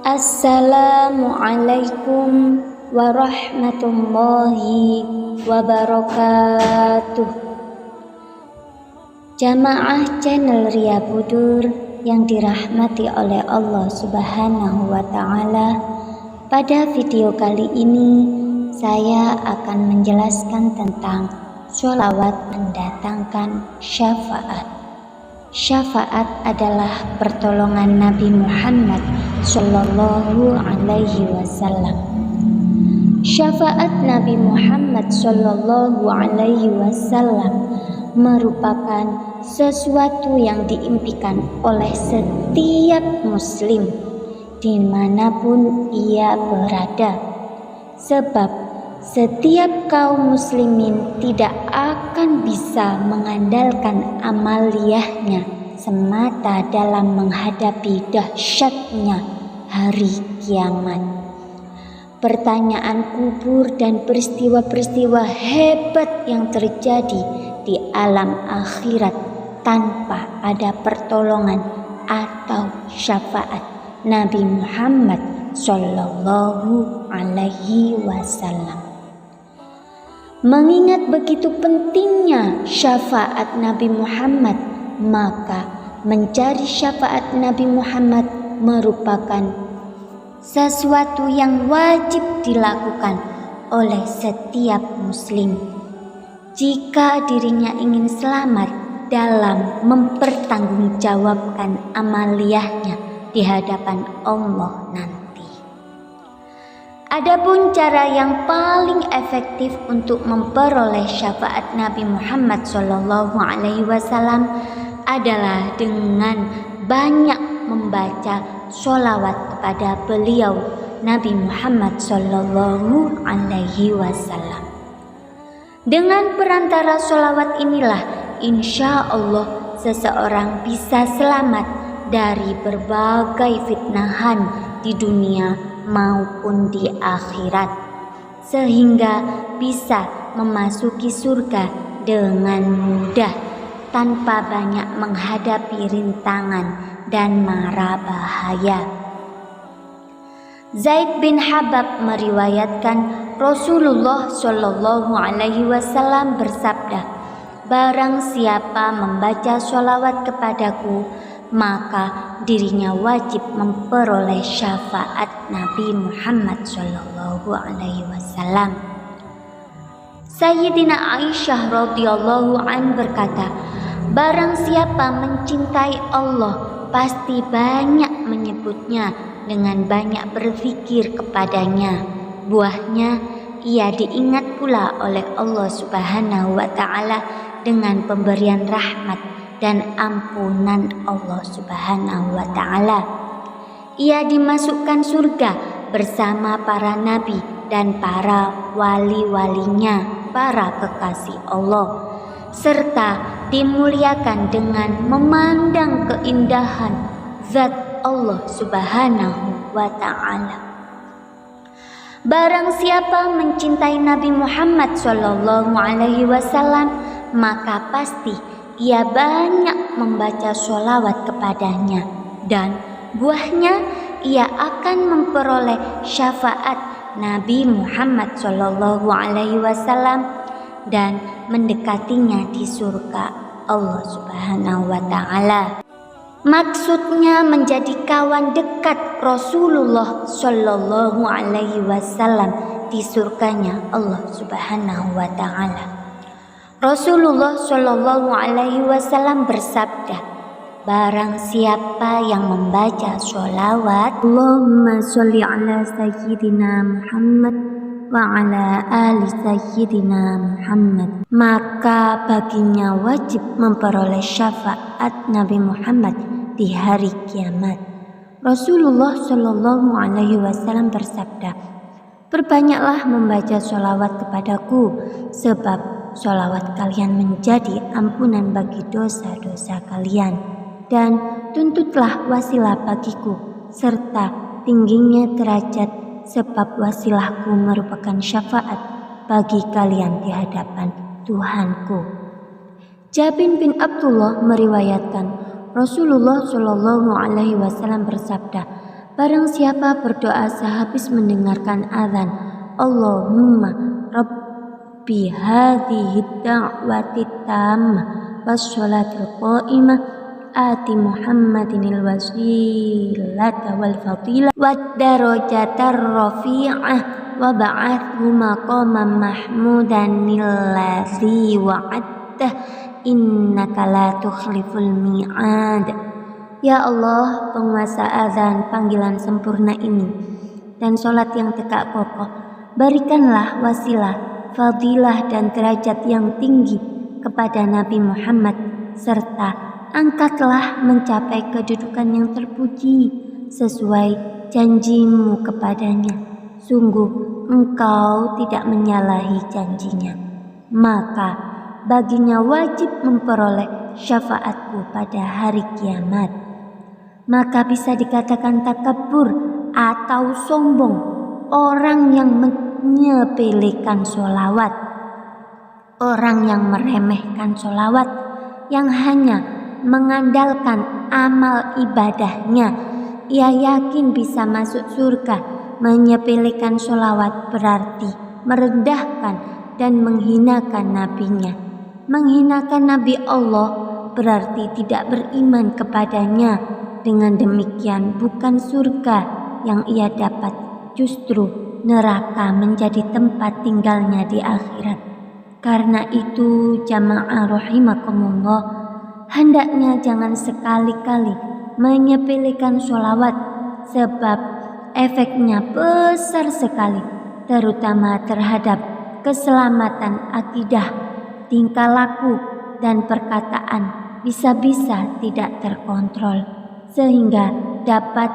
Assalamualaikum warahmatullahi wabarakatuh. Jamaah channel Ria Budur yang dirahmati oleh Allah Subhanahu wa Ta'ala, pada video kali ini saya akan menjelaskan tentang sholawat mendatangkan syafaat. Syafaat adalah pertolongan Nabi Muhammad Sallallahu Alaihi Wasallam. Syafaat Nabi Muhammad Sallallahu Alaihi Wasallam merupakan sesuatu yang diimpikan oleh setiap muslim dimanapun ia berada, sebab setiap kaum muslimin tidak akan bisa mengandalkan amaliyahnya semata dalam menghadapi dahsyatnya hari kiamat. Pertanyaan kubur dan peristiwa-peristiwa hebat yang terjadi di alam akhirat tanpa ada pertolongan atau syafaat Nabi Muhammad Sallallahu Alaihi Wasallam. Mengingat begitu pentingnya syafaat Nabi Muhammad, maka mencari syafaat Nabi Muhammad merupakan sesuatu yang wajib dilakukan oleh setiap muslim jika dirinya ingin selamat dalam mempertanggungjawabkan amaliyahnya di hadapan Allah nanti. Adapun cara yang paling efektif untuk memperoleh syafaat Nabi Muhammad Sallallahu Alaihi Wasallam adalah dengan banyak membaca sholawat kepada beliau Nabi Muhammad Sallallahu Alaihi Wasallam. Dengan perantara sholawat inilah insya Allah seseorang bisa selamat dari berbagai fitnahan di dunia maupun di akhirat, sehingga bisa memasuki surga dengan mudah tanpa banyak menghadapi rintangan dan mara bahaya. Zaid bin Habab meriwayatkan Rasulullah Shallallahu Alaihi Wasallam bersabda, "Barang siapa membaca sholawat kepadaku, maka dirinya wajib memperoleh syafaat Nabi Muhammad Sallallahu Alaihi Wasallam." Sayyidina Aisyah radhiyallahu an berkata, "Barang siapa mencintai Allah, pasti banyak menyebutnya dengan banyak berzikir kepadanya. Buahnya ia diingat pula oleh Allah Subhanahu wa Ta'ala dengan pemberian rahmat dan ampunan Allah Subhanahu wa Ta'ala. Ia dimasukkan surga bersama para nabi dan para wali-walinya, para kekasih Allah, serta dimuliakan dengan memandang keindahan zat Allah Subhanahu wa Ta'ala. Barang siapa mencintai Nabi Muhammad Sallallahu Alaihi Wasallam, maka pasti ia banyak membaca sholawat kepadanya, dan buahnya ia akan memperoleh syafaat Nabi Muhammad Sallallahu Alaihi Wasallam dan mendekatinya di surga Allah Subhanahu wa Ta'ala." Maksudnya menjadi kawan dekat Rasulullah Sallallahu Alaihi Wasallam di surganya Allah Subhanahu wa Ta'ala. Rasulullah Shallallahu Alaihi Wasallam bersabda, "Barang siapa yang membaca sholawat Allahumma sholli ala sayyidina Muhammad wa ala ali sayyidina Muhammad, maka baginya wajib memperoleh syafaat Nabi Muhammad di hari kiamat." Rasulullah Shallallahu Alaihi Wasallam bersabda, "Perbanyaklah membaca sholawat kepadaku, sebab sholawat kalian menjadi ampunan bagi dosa-dosa kalian, dan tuntutlah wasilah bagiku serta tingginya derajat, sebab wasilahku merupakan syafaat bagi kalian di hadapan Tuhanku." Jabir bin Abdullah meriwayatkan Rasulullah Shallallahu Alaihi Wasallam bersabda, Barang siapa berdoa sehabis mendengarkan azan, Allahumma Rabbi hadhihi da'wati tammah wassolatil qa'imah ati Muhammadinil wasilata wal fadilah wad darajatar rafi'ah wa ba'athu maqaman mahmudanil ladzi wa'adtah innaka la tukhliful mi'ad. Ya Allah, penguasa azan panggilan sempurna ini dan sholat yang tegak kokoh, berikanlah wasilah, fadilah dan derajat yang tinggi kepada Nabi Muhammad, serta angkatlah mencapai kedudukan yang terpuji sesuai janjimu kepadanya. Sungguh engkau tidak menyalahi janjinya, maka baginya wajib memperoleh syafaatku pada hari kiamat. Maka bisa dikatakan takabur atau sombong orang yang menyepelekan sholawat, orang yang meremehkan sholawat, yang hanya mengandalkan amal ibadahnya. Ia yakin bisa masuk surga. Menyepelekan sholawat berarti merendahkan dan menghinakan nabinya. Menghinakan Nabi Allah berarti tidak beriman kepadanya. Dengan demikian bukan surga yang ia dapat, justru neraka menjadi tempat tinggalnya di akhirat. Karena itu jamaah rahimakumullah, hendaknya jangan sekali-kali menyepelekan sholawat, sebab efeknya besar sekali, terutama terhadap keselamatan akidah, tingkah laku, dan perkataan bisa-bisa tidak terkontrol, sehingga dapat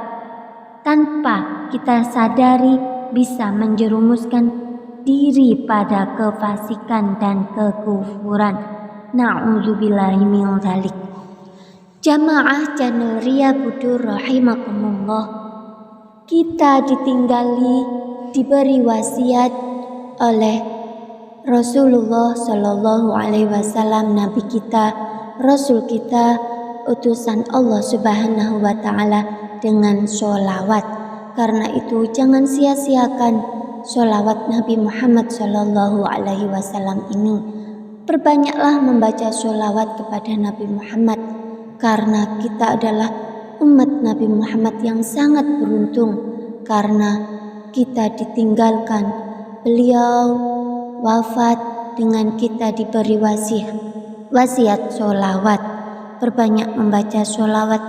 tanpa kita sadari bisa menjerumuskan diri pada kefasikan dan kekufuran. Na'udzubillahi min dzalik. Jamaah channel Ria Budur rahimakumullah, kita diberi wasiat oleh Rasulullah Shallallahu Alaihi Wasallam, Nabi kita, Rasul kita, utusan Allah Subhanahu Wa Taala, dengan sholawat. Karena itu jangan sia-siakan sholawat Nabi Muhammad Shallallahu Alaihi Wasallam ini. Perbanyaklah membaca sholawat kepada Nabi Muhammad, karena kita adalah umat Nabi Muhammad yang sangat beruntung, karena kita ditinggalkan, beliau wafat dengan kita diberi wasiat sholawat. Perbanyak membaca sholawat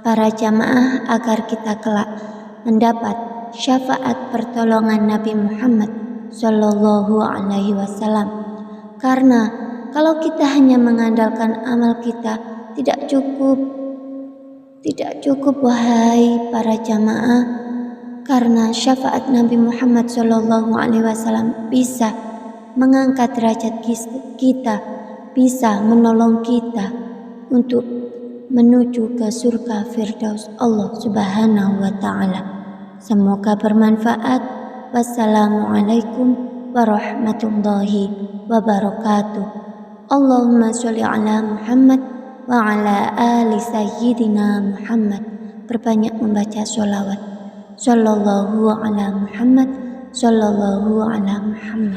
para jamaah agar kita kelak mendapat syafaat pertolongan Nabi Muhammad Shallallahu Alaihi Wasallam. Karena kalau kita hanya mengandalkan amal kita tidak cukup wahai para jamaah, karena syafaat Nabi Muhammad Shallallahu Alaihi Wasallam bisa mengangkat derajat kita, bisa menolong kita untuk menuju ke surga Firdaus Allah Subhanahu wa Ta'ala. Semoga bermanfaat. Wassalamualaikum warahmatullahi wabarakatuh. Allahumma sholli ala Muhammad wa ala ali sayyidina Muhammad. Perbanyak membaca sholawat. Sallallahu ala Muhammad, sallallahu ala Muhammad.